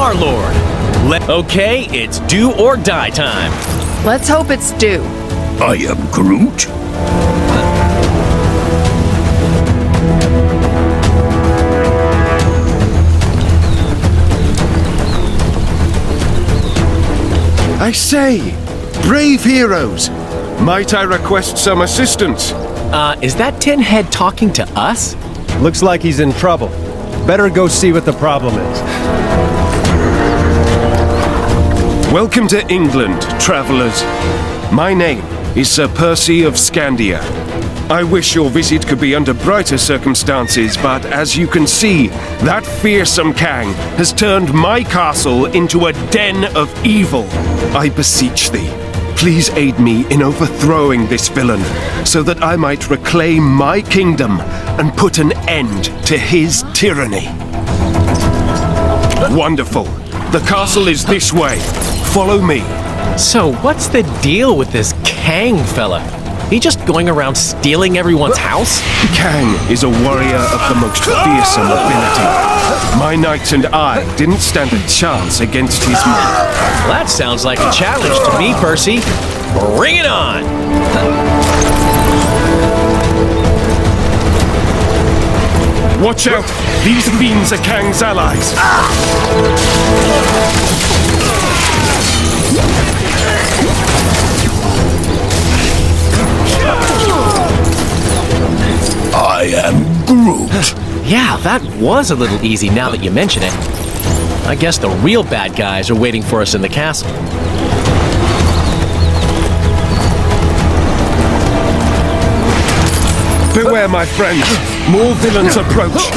Star-Lord. Okay, it's do or die time. Let's hope it's due. I am Groot. I say, brave heroes, might I request some assistance? Is that Tin Head talking to us? Looks like he's in trouble. Better go see what the problem is. Welcome to England, travelers. My name is Sir Percy of Scandia. I wish your visit could be under brighter circumstances, but as you can see, that fearsome Kang has turned my castle into a den of evil. I beseech thee, please aid me in overthrowing this villain, so that I might reclaim my kingdom and put an end to his tyranny. Wonderful. The castle is this way. Follow me. So what's the deal with this Kang fella? He just going around stealing everyone's house? Kang is a warrior of the most fearsome ability. My knights and I didn't stand a chance against his might. That sounds like a challenge to me, Percy. Bring it on! Watch out! These fiends are Kang's allies. I am Groot. Yeah, that was a little easy now that you mention it. I guess the real bad guys are waiting for us in the castle. Beware, my friends. More villains approach.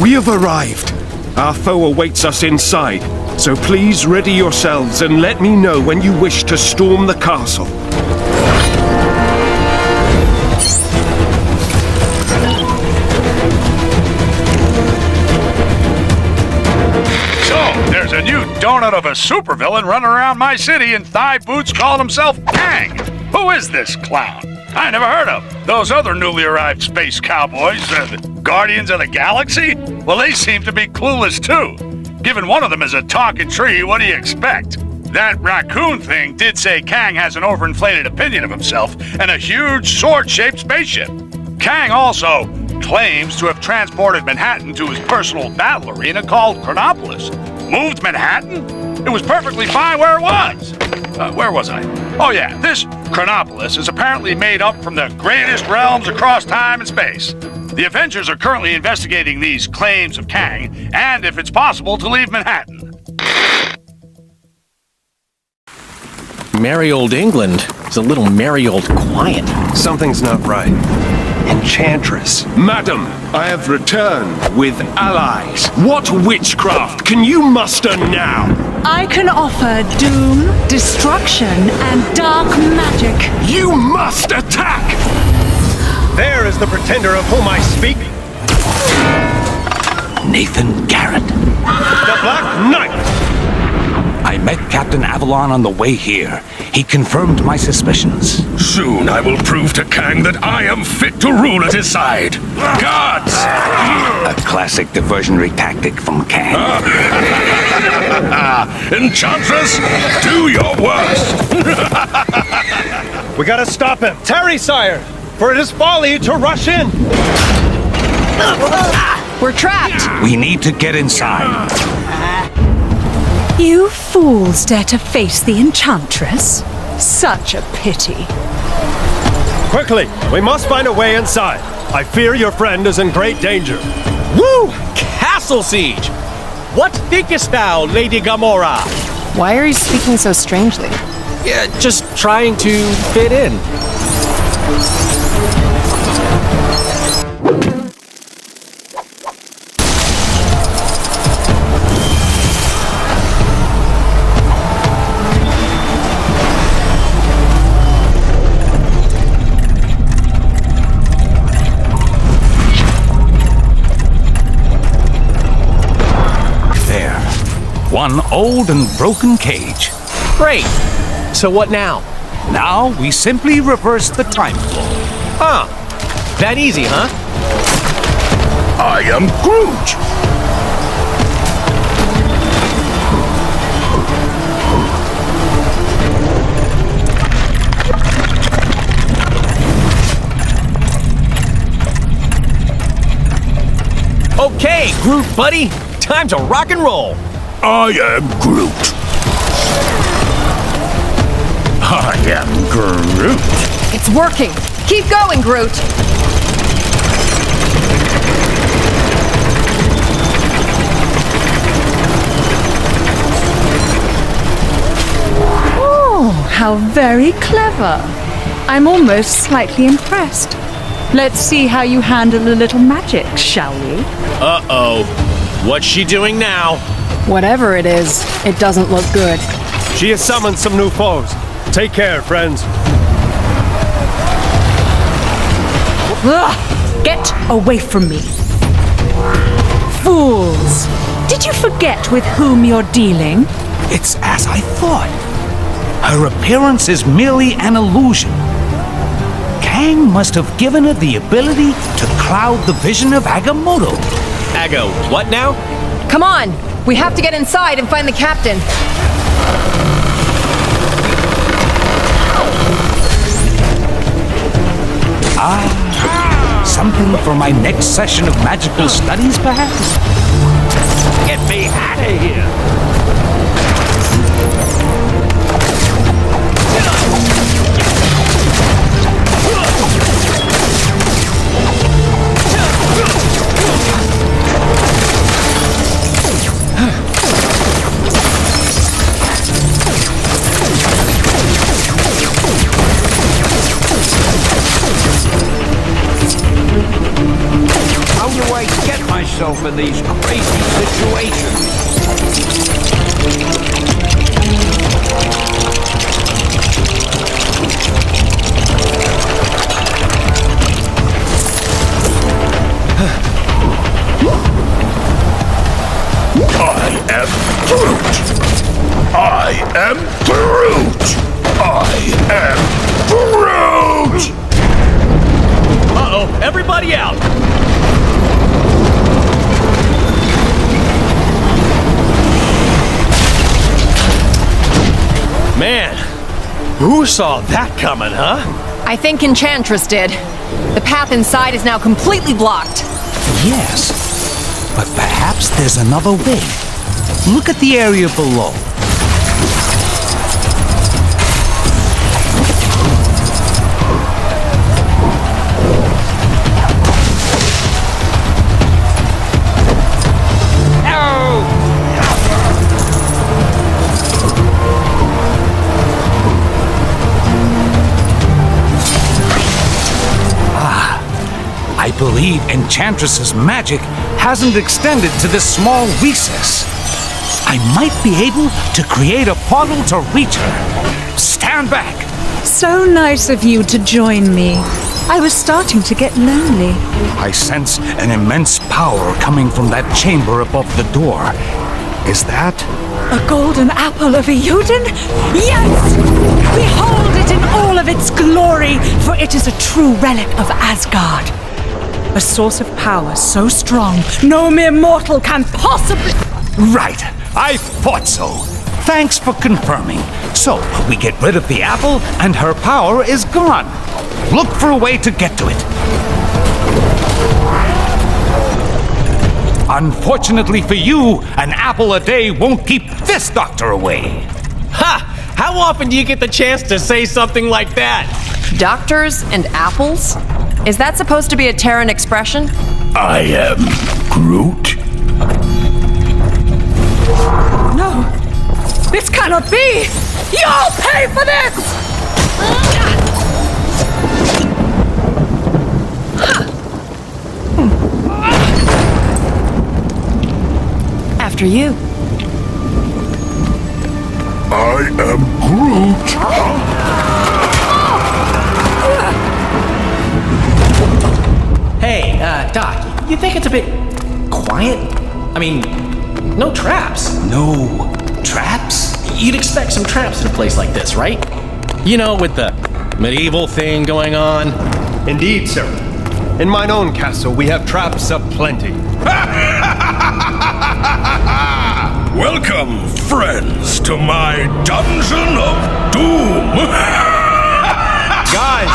We have arrived. Our foe awaits us inside, so please ready yourselves and let me know when you wish to storm the castle. So, there's a new donut of a supervillain running around my city in thigh boots calling himself Kang. Who is this clown? I never heard of. Those other newly arrived space cowboys, the Guardians of the Galaxy? Well, they seem to be clueless too. Given one of them is a talking tree, what do you expect? That raccoon thing did say Kang has an overinflated opinion of himself and a huge sword-shaped spaceship. Kang also claims to have transported Manhattan to his personal battle arena called Chronopolis. Moved Manhattan? It was perfectly fine where it was. Where was I? Oh yeah, this Chronopolis is apparently made up from the greatest realms across time and space. The Avengers are currently investigating these claims of Kang, and if it's possible to leave Manhattan. Merry old England is a little merry old quiet. Something's not right. Enchantress. Madam, I have returned with allies. What witchcraft can you muster now? I can offer doom, destruction, and dark magic. You must attack! There is the pretender of whom I speak. Nathan Garrett. The Black Knight! I met Captain Avalon on the way here. He confirmed my suspicions. Soon I will prove to Kang that I am fit to rule at his side. Gods! A classic diversionary tactic from Kang. Enchantress, do your worst! We gotta stop him. Tarry, sire, for it is folly to rush in. We're trapped. We need to get inside. You fools dare to face the Enchantress? Such a pity. Quickly, we must find a way inside. I fear your friend is in great danger. Woo! Castle siege! What thinkest thou, Lady Gamora? Why are you speaking so strangely? Yeah, just trying to fit in. one old and broken cage. Great. So what now? Now we simply reverse the time flow. Huh. That easy, huh? I am Groot. Okay, Groot, buddy. Time to rock and roll. I am Groot. I am Groot. It's working. Keep going, Groot. Oh, how very clever. I'm almost slightly impressed. Let's see how you handle a little magic, shall we? Uh-oh. What's she doing now? Whatever it is, it doesn't look good. She has summoned some new foes. Take care, friends. Ugh! Get away from me. Fools! Did you forget with whom you're dealing? It's as I thought. Her appearance is merely an illusion. Kang must have given her the ability to cloud the vision of Agamotto. Ago, what now? Come on. We have to get inside and find the captain. Something for my next session of magical studies, perhaps? Get me out of here! How do I get myself in these crazy situations? I am Groot. I am Groot. I am Groot. Uh-oh, everybody out! Man, who saw that coming, huh? I think Enchantress did. The path inside is now completely blocked. Yes, but perhaps there's another way. Look at the area below. I believe Enchantress's magic hasn't extended to this small recess. I might be able to create a portal to reach her. Stand back! So nice of you to join me. I was starting to get lonely. I sense an immense power coming from that chamber above the door. Is that? A golden apple of Euden? Yes! Behold it in all of its glory, for it is a true relic of Asgard. A source of power so strong, no mere mortal can possibly... Right! I thought so! Thanks for confirming. So, we get rid of the apple, and her power is gone. Look for a way to get to it. Unfortunately for you, an apple a day won't keep this doctor away. Ha! How often do you get the chance to say something like that? Doctors and apples? Is that supposed to be a Terran expression? I am Groot. No! This cannot be! You'll pay for this! After you. I am Groot. Hey, Doc, you think it's a bit quiet? I mean, No traps. No traps? You'd expect some traps in a place like this, right? You know, with the medieval thing going on. Indeed, sir. In mine own castle, we have traps aplenty. Welcome, friends, to my Dungeon of Doom. Guys!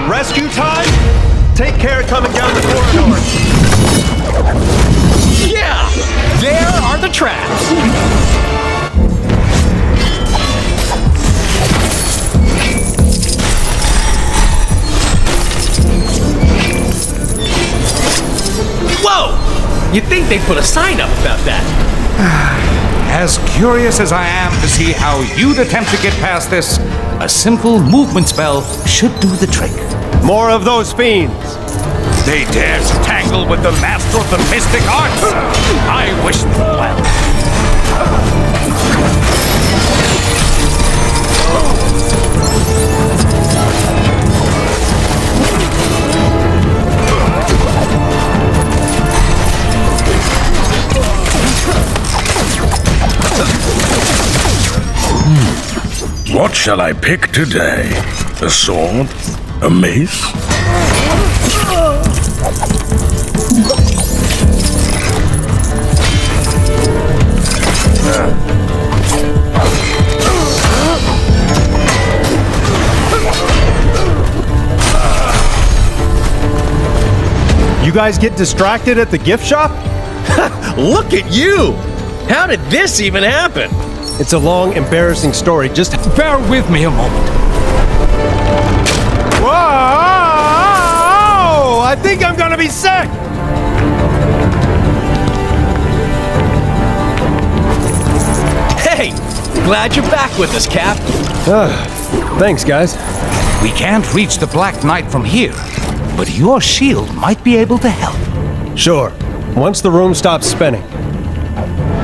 Rescue time? Take care coming down the corridor. Yeah! There are the traps! Whoa! You'd think they'd put a sign up about that. As curious as I am to see how you'd attempt to get past this, a simple movement spell should do the trick. More of those fiends. They dare to tangle with the master of the mystic arts. I wish them well. What shall I pick today? A sword? A mace? You guys get distracted at the gift shop? Look at you! How did this even happen? It's a long, embarrassing story. Just Bear with me a moment. Whoa! I think I'm gonna be sick! Hey! Glad you're back with us, Cap. Thanks, guys. We can't reach the Black Knight from here, but your shield might be able to help. Sure. Once the room stops spinning.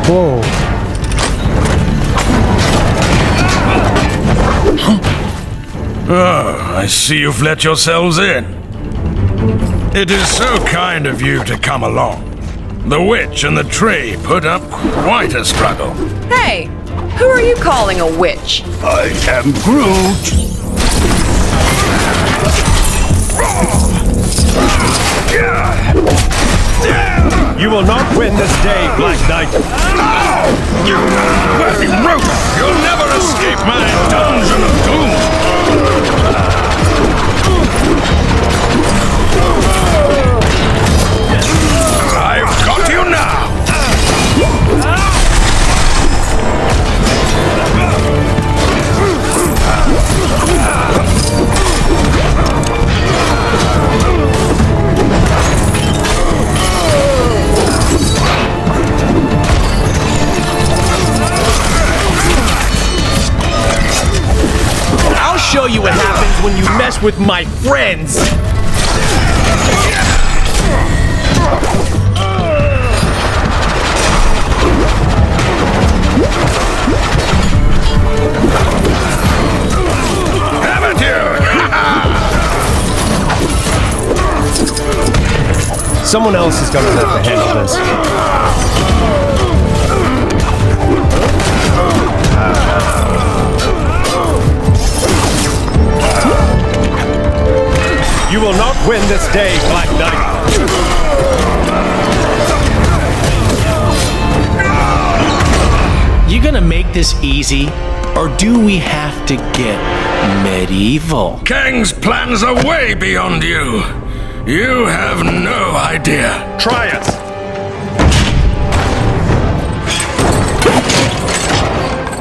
Whoa. I see you've let yourselves in. It is so kind of you to come along. The witch and the tree put up quite a struggle. Hey, who are you calling a witch? I am Groot. You will not win this day, Black Knight. You very rogue! You'll never escape my Dungeon of Doom! I've got you now! I'll show you what happens when you mess with my friends! Haven't you? Someone else is gonna have to handle this. You will not win this day, Black Knight. You gonna make this easy, or do we have to get medieval? Kang's plans are way beyond you. You have no idea. Try us.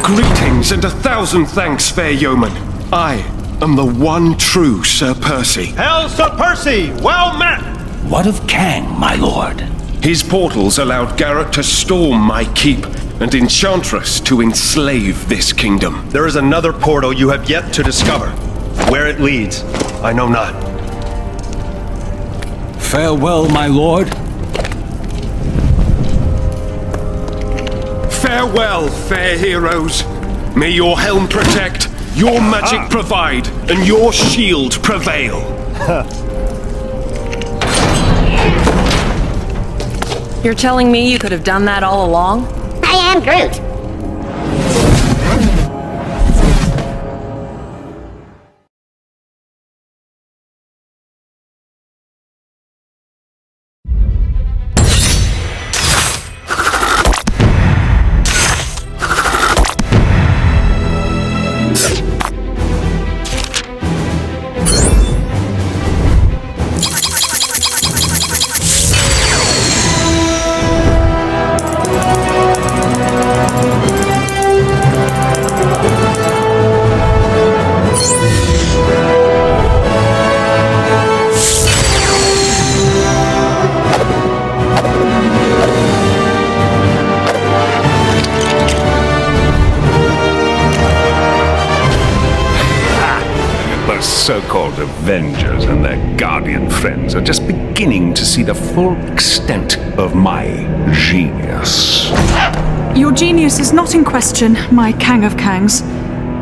Greetings and 1,000 thanks, fair yeoman. I am the one true Sir Percy. Hail, Sir Percy! Well met! What of Kang, my lord? His portals allowed Garrett to storm my keep and Enchantress to enslave this kingdom. There is another portal you have yet to discover. Where it leads, I know not. Farewell, my lord. Farewell, fair heroes. May your helm protect, your magic provide, and your shield prevail. You're telling me you could have done that all along? I am Groot. So-called Avengers and their Guardian friends are just beginning to see the full extent of my genius. Your genius is not in question, my Kang of Kangs.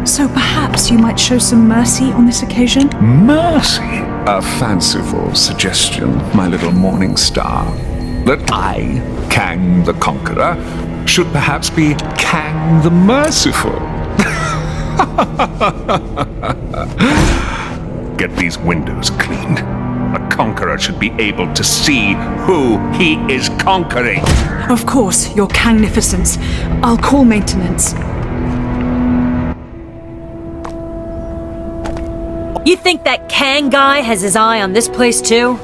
So perhaps you might show some mercy on this occasion? Mercy? A fanciful suggestion, my little morning star. That I, Kang the Conqueror, should perhaps be Kang the Merciful. Get these windows cleaned. A conqueror should be able to see who he is conquering. Of course, your Kangnificence. I'll call maintenance. You think that Kang guy has his eye on this place too?